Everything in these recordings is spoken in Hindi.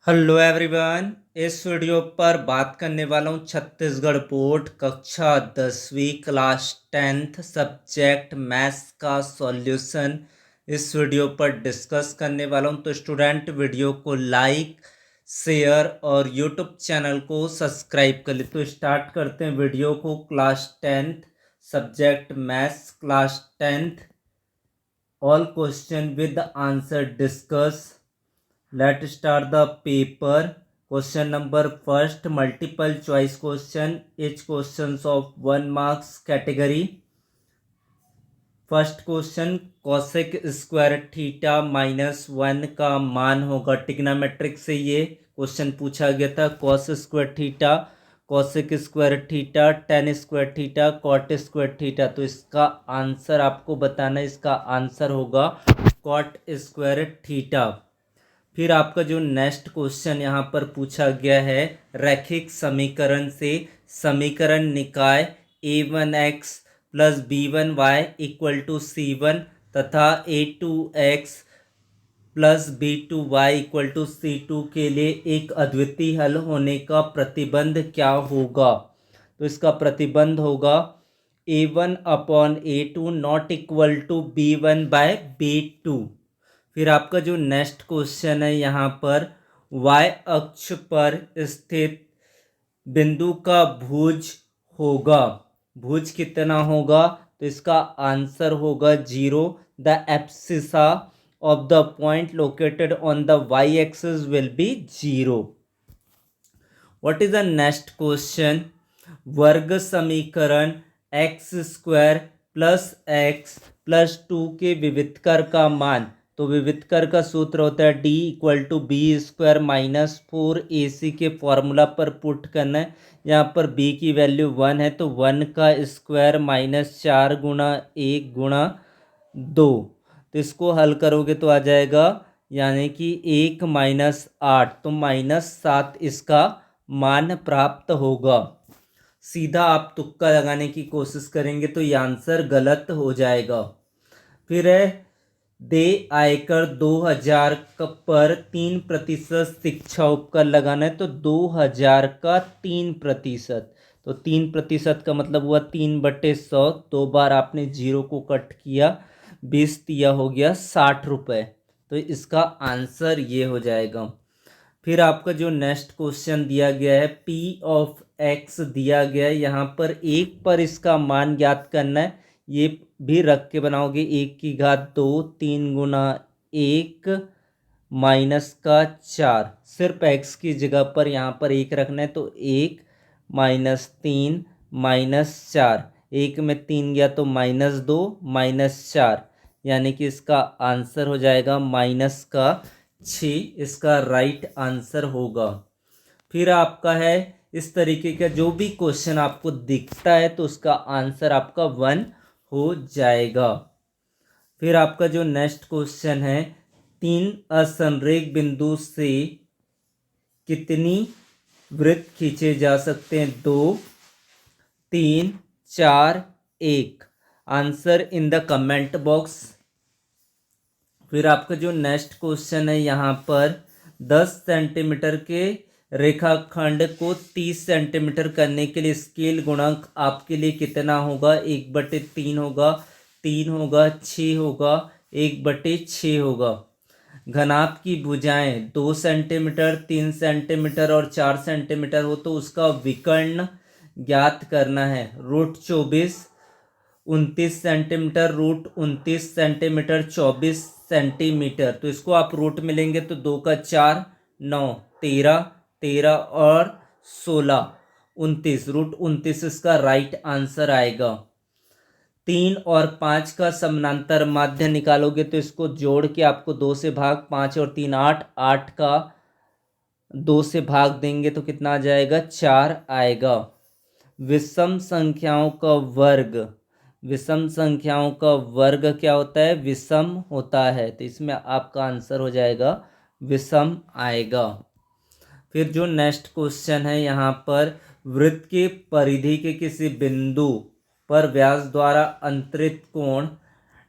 Hello everyone. इस वीडियो पर बात करने वाला हूँ छत्तीसगढ़ बोर्ड कक्षा 10वीं क्लास 10th सब्जेक्ट मैथ्स का सॉल्यूशन इस वीडियो पर डिस्कस करने वाला हूँ। तो स्टूडेंट वीडियो को लाइक शेयर और यूट्यूब चैनल को सब्सक्राइब कर ले। तो स्टार्ट करते हैं वीडियो को। Class 10th subject maths class 10th all question with answer discuss. Let's start the paper. Question number first, multiple choice question. Each questions of 1 marks category. First question, cosec square theta minus 1 का मान होगा। टिग्नामेट्रिक से ये क्वेश्चन पूछा गया था। cos square theta, cosec square theta, tan square theta, cot square theta. तो इसका आंसर आपको बताना है। इसका आंसर होगा cot स्क्वायर थीटा। फिर आपका जो नेक्स्ट क्वेश्चन यहाँ पर पूछा गया है, रैखिक समीकरण से समीकरण निकाय a1x plus b1y equal to c1 तथा a2x plus b2y equal to c2 के लिए एक अद्वितीय हल होने का प्रतिबंध क्या होगा। तो इसका प्रतिबंध होगा a1 upon a2 not equal to b1 by b2। फिर आपका जो नेक्स्ट क्वेश्चन है, यहाँ पर y अक्ष पर स्थित बिंदु का भुज होगा। भुज कितना होगा? तो इसका आंसर होगा 0। The abscissa of the point located on the y axis will be 0। What is the next question? वर्ग समीकरण x square plus x plus 2 के विविधकर का मान। तो विविधकर का सूत्र होता है D equal to B square minus 4ac के फॉर्मूला पर पुट करना है। यहाँ पर b की वैल्यू 1 है तो 1 का स्क्वायर माइनस 4 गुणा 1 गुणा 2। तो इसको हल करोगे तो आ जाएगा यानी कि 1 माइनस 8 तो माइनस 7 इसका मान प्राप्त होगा। सीधा आप तुक्का लगाने की कोशिश करेंगे तो ये आंसर गलत हो जाएगा। फिर है दे आयकर 2000 पर 3% शिक्षा उपकर लगाना है। तो 2000 का 3%, तो 3% का मतलब हुआ 3/100। 2 बार आपने 0 को कट किया, 20 दिया हो गया 60 रुपये। तो इसका आंसर ये हो जाएगा। फिर आपका जो नेक्स्ट क्वेश्चन दिया गया है, p ऑफ x दिया गया है। यहाँ पर 1 पर इसका मान ज्ञात करना है। ये भी रख के बनाओगे 1 की घात 2, 3 गुना 1 माइनस का 4। सिर्फ x की जगह पर यहाँ पर 1 रखना है तो 1 माइनस 3 माइनस 4। 1 में 3 गया तो माइनस 2 माइनस 4, यानी कि इसका आंसर हो जाएगा माइनस का 6। इसका राइट आंसर होगा। फिर आपका है इस तरीके का जो भी क्वेश्चन आपको दिखता है तो उसका आंसर आपका 1 हो जाएगा। फिर आपका जो नेक्स्ट क्वेश्चन है, 3 असंरेख बिंदु से कितनी वृत्त खींचे जा सकते हैं? 2, 3, 4, 1। Answer in the comment box. फिर आपका जो नेक्स्ट क्वेश्चन है, यहाँ पर 10 सेंटीमीटर के रेखाखंड को 30 सेंटीमीटर करने के लिए स्केल गुणांक आपके लिए कितना होगा? 1/3 होगा, 3 होगा, 6 होगा, 1/6 होगा। घनाभ की भुजाएं 2 सेंटीमीटर, 3 सेंटीमीटर और 4 सेंटीमीटर हो तो उसका विकर्ण ज्ञात करना है। Root 24 29 centimetre, root 29 centimetre, 24 centimetre. तो इसको आप रूट में लेंगे तो 2 का 4 9 13 13 और 16 29। रूट 29 इसका राइट आंसर आएगा। 3 और 5 का समानांतर माध्य निकालोगे तो इसको जोड़ के आपको 2 से भाग, 5 और 3 8, 8 का 2 से भाग देंगे तो कितना आ जाएगा? 4 आएगा। विषम संख्याओं का वर्ग, विषम संख्याओं का वर्ग क्या होता है? विषम होता है। तो इसमें आपका आंसर हो जाएगा विषम आएगा। फिर जो नेक्स्ट क्वेश्चन है, यहाँ पर वृत्त की परिधि के किसी बिंदु पर व्यास द्वारा अंतरित कोण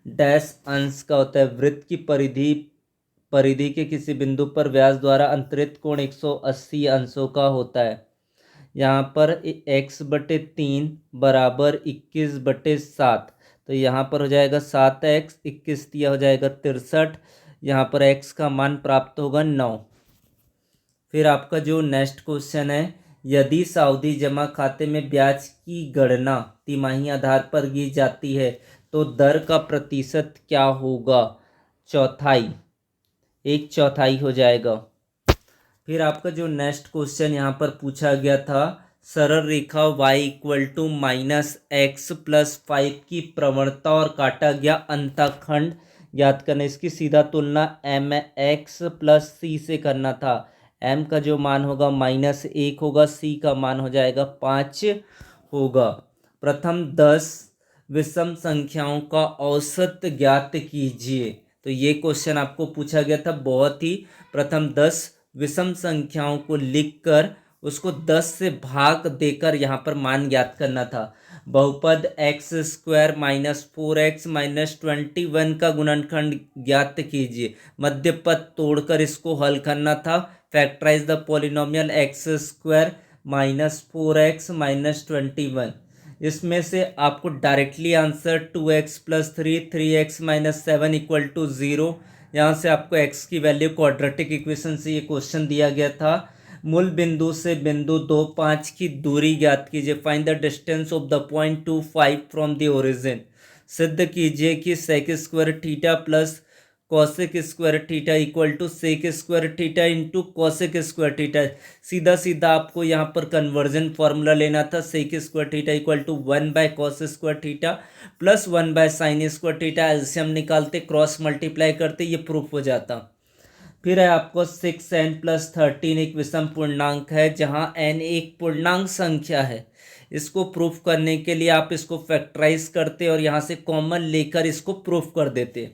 डैश अंश का होता है। वृत्त की परिधि परिधि के किसी बिंदु पर व्यास द्वारा अंतरित कोण 180 अंशों का होता है। यहाँ पर x/3 बराबर 21/7, तो यहाँ पर हो जाएगा 7x, 21 दिया हो जाएगा 63, यहाँ पर x का मान प्राप्त होगा 9। फिर आपका जो नेक्स्ट क्वेश्चन है, यदि सावधि जमा खाते में ब्याज की गणना तिमाही आधार पर की जाती है तो दर का प्रतिशत क्या होगा? चौथाई, 1/4 हो जाएगा। फिर आपका जो नेक्स्ट क्वेश्चन यहाँ पर पूछा गया था, सरल रेखा y = -x+5 की प्रवणता और काटा गया अंतःखंड ज्ञात करना। इसकी सीधा तुलना mx+c से करना था। m का जो मान होगा -1 होगा, c का मान हो जाएगा 5 होगा। प्रथम 10 विषम संख्याओं का औसत ज्ञात कीजिए। तो ये क्वेश्चन आपको पूछा गया था बहुत ही। प्रथम 10 विषम संख्याओं को लिखकर उसको 10 से भाग देकर यहाँ पर मान ज्ञात करना था। बहुपद x² - 4x - 21 का गुणनखंड ज्ञात कीजिए। मध्य पद तोड़कर इसको हल करना था। Factorise the polynomial x² - 4x - 21। इसमें से आपको डायरेक्टली आंसर 2x + 3 3x - 7 = 0। यहाँ से आपको x की वैल्यू क्वाड्रेटिक इक्वेशन से ये क्वेश्चन दिया गया था। मूल बिंदु से बिंदु 2, 5 की दूरी ज्ञात कीजिए। Find the distance of the point 2, 5 from the origin. सिद्ध कीजिए कि sec² plus cosec² = sec² cosec²। सीधा सीधा आपको यहाँ पर कन्वर्जन फॉर्मूला लेना था। sec² = 1/cos² plus 1/sin²। LCM निकालते, क्रॉस मल्टीप्लाई करते, ये प्रूफ हो जाता। फिर है आपको 6n + 13 एक विषम पूर्णांक है जहाँ n एक पूर्णांक संख्या है। इसको प्रूफ करने के लिए आप इसको फैक्टराइज करते और यहाँ से कॉमन लेकर इसको प्रूफ कर देते।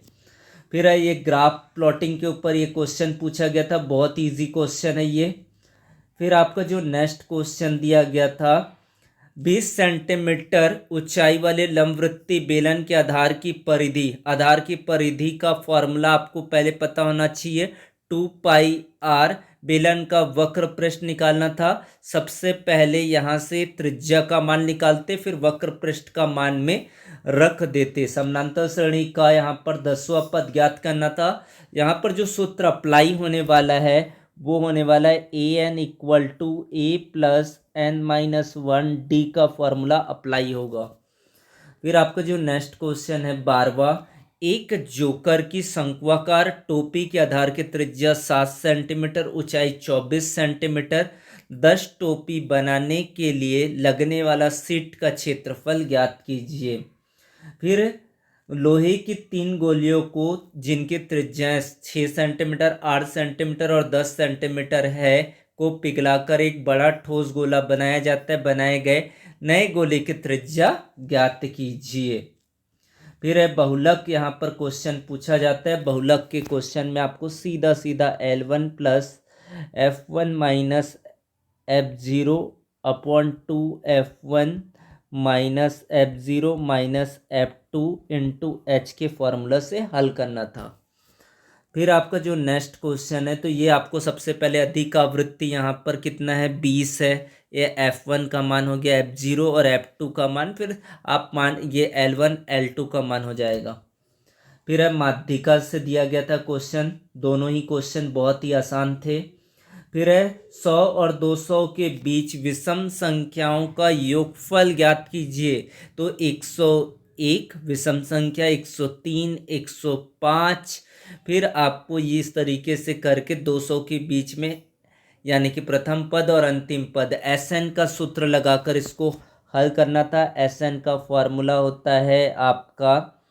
फिर है ये ग्राफ प्लॉटिंग के ऊपर ये क्वेश्चन पूछा गया था, बहुत इजी क्वेश्चन है ये। फिर आपका जो नेक्स्ट क्वेश्चन दिया गया था, 20 सेंटीमीटर ऊंचाई वाले लंबवृत्तीय बेलन के आधार की परिधि का फॉर्मूला आपको पहले पता होना चाहिए। 2πr बेलन का वक्र पृष्ठ निकालना था। सबसे पहले यहाँ से त्रिज्या का मान निकालते, फिर वक्र पृष्ठ का मान में रख देते। समानांतर श्रेणी का यहाँ पर 10वां पद ज्ञात करना था। यहाँ पर जो सूत्र अप्लाई होने वाला है वो होने वाला है an = a + n-1 d का फॉर्मूला अप्लाई होगा। फिर आपका जो नेक्स्ट क्वेश्चन है 12वां, एक जोकर की शंक्वाकार टोपी के आधार की त्रिज्या 7 सेंटीमीटर, ऊंचाई 24 सेंटीमीटर। 10 टोपी बनाने के लिए लगने वाला सीट का क्षेत्रफल ज्ञात कीजिए। फिर लोहे की 3 गोलियों को जिनकी त्रिज्याएं 6 सेंटीमीटर, 8 सेंटीमीटर और 10 सेंटीमीटर है को पिघलाकर एक बड़ा ठोस गोला बनाया जाता है। बनाए गए नए गोले की त्रिज्या ज्ञात कीजिए। फिर है बहुलक, यहाँ पर क्वेश्चन पूछा जाता है। बहुलक के क्वेश्चन में आपको सीधा सीधा L1 + F1 - F0/2 F1 - F0 - F2 × H के फॉर्मूला से हल करना था। फिर आपका जो नेक्स्ट क्वेश्चन है, तो ये आपको सबसे पहले अधिक आवृत्ति यहाँ पर कितना है 20 है। ये F1 का मान हो गया, F0 और F2 का मान, फिर आप मान ये L1 L2 का मान हो जाएगा। फिर है माध्यिका से दिया गया था क्वेश्चन, दोनों ही क्वेश्चन बहुत ही आसान थे। फिर है 100 और 200 के बीच विषम संख्याओं का योगफल ज्ञात कीजिए। तो 101 विषम संख्या, 103, 105। फिर आपको ये इस तरीके से करके 200 के बीच में यानी कि प्रथम पद और अंतिम पद Sn का सूत्र लगाकर इसको हल करना था। Sn का फॉर्मूला होता है आपका,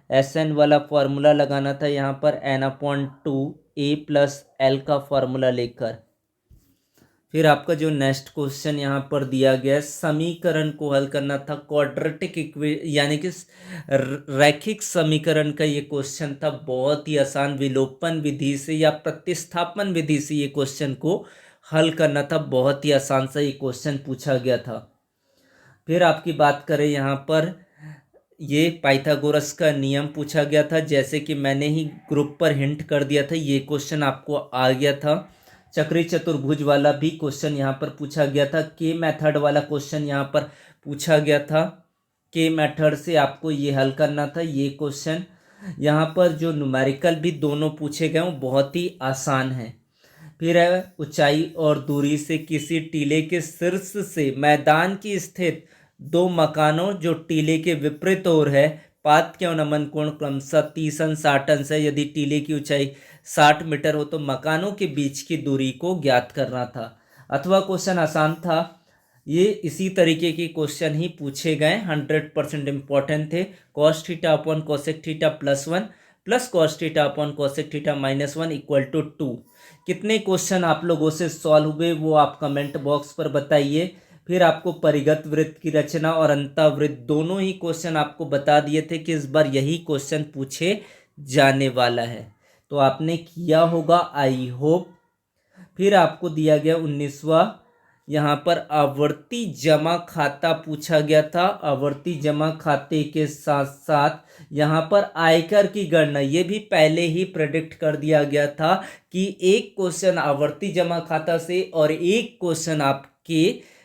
Sn वाला फॉर्मूला लगाना था यहाँ पर n/2 a + l का फॉर्मूला लेकर। फिर आपका जो नेक्स्ट क्वेश्चन यहाँ पर दिया गया है, समीकरण को हल करना था। क्वाड्रेटिक यानी कि रैखिक समीकरण का ये क्वेश्चन था, बहुत ही आसान। विलोपन विधि से या प्रतिस्थापन विधि से ये क्वेश्चन को हल करना था, बहुत ही आसान सा ये क्वेश्चन पूछा गया था। फिर आपकी बात करें यहाँ पर ये पाइथागोरस का नियम पूछा गया था, जैसे कि मैंने ही ग्रुप पर हिंट कर दिया था, ये क्वेश्चन आपको आ गया था। चक्री चतुर्भुज वाला भी क्वेश्चन यहाँ पर पूछा गया था। के मेथड वाला क्वेश्चन यहाँ पर पूछा गया था। के मेथड से आपको ये हल करना था ये क्वेश्चन। यहाँ पर जो न्यूमेरिकल भी दोनों पूछे गए वो बहुत ही आसान है। फिर है ऊंचाई और दूरी से किसी टीले के शीर्ष से मैदान की स्थित दो मकानों जो टीले के विपरीत ओर है, पात के नमन कोण क्रमशः 30 अंश 60 अंश है। यदि टीले की ऊंचाई 60 मीटर हो तो मकानों के बीच की दूरी को ज्ञात करना था। अथवा क्वेश्चन आसान था। ये इसी तरीके के क्वेश्चन ही पूछे गए, 100% इम्पोर्टेंट थे। Cos theta upon cosec theta +1 plus cos theta upon cosec theta -1 equal to 2। कितने क्वेश्चन आप लोगों से सॉल्व हुए वो आप कमेंट बॉक्स पर बताइए। फिर आपको परिगत वृत्त की रचना और अंतःवृत्त दोनों ही क्वेश्चन आपको बता दिए थे कि इस बार यही क्वेश्चन पूछे जाने वाला है, तो आपने किया होगा आई होप। फिर आपको दिया गया 19वां, यहाँ पर आवर्ती जमा खाता पूछा गया था। आवर्ती जमा खाते के साथ साथ यहाँ पर आयकर की गणना, ये भी पहले ही प्रेडिक्ट कर दिया गया था कि एक क्वेश्चन आवर्ती जमा खाता से और एक क्वेश्चन आपके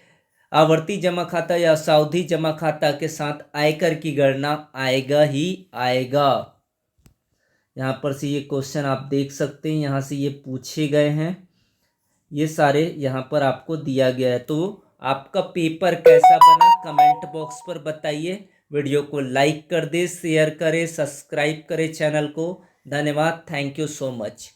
आवर्ती जमा खाता या सावधि जमा खाता के साथ आयकर की गणना आएगा ही आएगा। यहाँ पर से ये क्वेश्चन आप देख सकते हैं, यहाँ से ये पूछे गए हैं, ये सारे यहाँ पर आपको दिया गया है। तो आपका पेपर कैसा बना कमेंट बॉक्स पर बताइए। वीडियो को लाइक कर दे, शेयर करें, सब्सक्राइब करें चैनल को। धन्यवाद, थैंक यू सो मच।